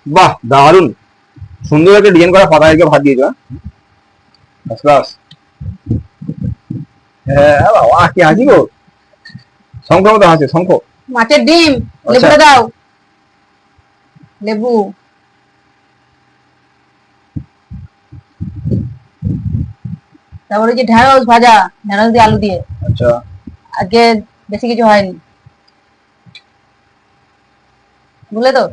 বাহ, দারুন সুন্দর একটা ডিজাইন করা পাতা থেকে ভাত দিয়েছো। ক্লাস। হ্যাঁ বাবা, কি হাসি গো, শঙ্খ মতো হাসে, শঙ্খ। মাছের ডিম, আচ্ছা। লেবুটা দাও, লেবু। তারপরে যে ঢেঁড়স ভাজা, ঢেঁড়স দিয়ে আলু দিয়ে। আচ্ছা। আজকে বেশি কিছু হয়নি, বুঝলে তো?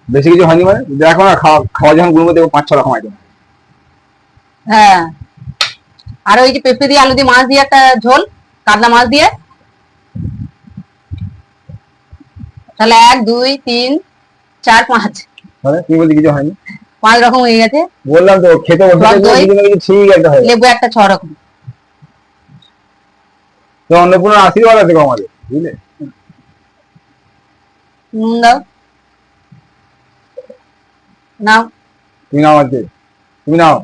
বেশি কিছু হয়নি মানে দেখো না, খাওয়া খাওয়া যখন গুনবো দেবো 5-6 রকম আইটেম। হ্যাঁ, আর ওই যে পেঁপে দিয়ে আলু দিয়ে মাছ দিয়ে একটা ঝোল, কাতলা মাছ দিয়ে। তাহলে 1 2 3 4 5, মানে তুমি বলতে কিছু হয়নি? 5 রকম হয়ে গেছে। বললাম তো খেতে বসে টক দই, কিছু না কিছু ঠিক একটা হয়। লেবু একটা 6 রকম। তো অন্নপূর্ণার আশীর্বাদ আছে গো আমাদের, বুঝলে। নুন দাও, নাও। তুমি নাও আজকে, তুমি নাও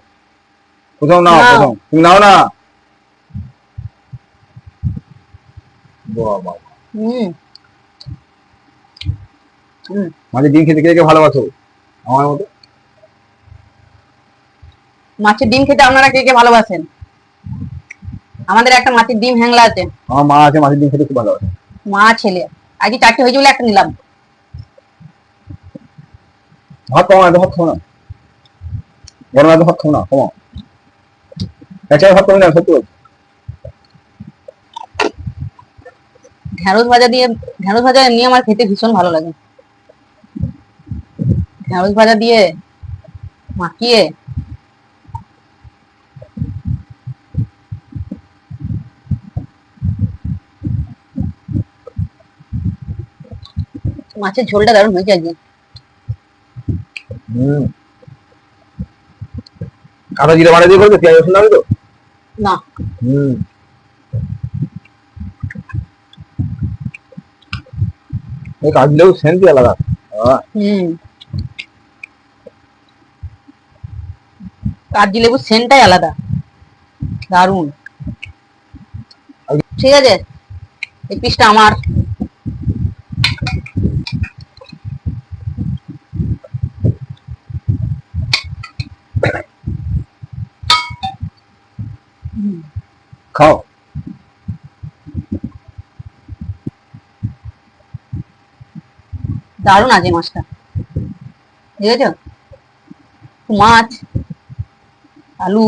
প্রথম, নাও নাও। প্রথম, তুমি নাও না। বাবা, হুম হুম। মাঝে ডিম খেতে কে কে ভালোবাসো আমার মতো? মাছের ডিম খেতে আপনারা কে কে ভালোবাসেন? আমাদের একটা মাছের ডিম হ্যাংলা আছে। আমার মা আছে, মাঝে ডিম খেতে খুব ভালোবাসে। মা ছেলে, আজকে 4টে হয়েছে বলে একটা নিলাম। ভাত কমাও, এত ভাত খাও না, গরম এত ভাত খাও না, কমাও। একটা ভাত কমে না, সত্যি বলছি। ঢেঁড়স ভাজা দিয়ে, ঢেঁড়স ভাজা এমনি আমার খেতে ভীষণ ভালো লাগে। ঢেঁড়স ভাজা দিয়ে মাখিয়ে মাছের ঝোলটা দারুণ হয়েছে আজকে। হম। আদা জিরা বাটা দিয়ে করবে, পেঁয়াজ রসুন লাগবে তো? না, হম। এই কাজলেও সেন্টি আলাদা। হুম, কাগজি লেবুর সেন্টটাই আলাদা, দারুণ। ঠিক আছে, এই পিসটা আমার। খাও। দারুণ আছে মাছটা, ঠিক আছে। মাছ, আলু,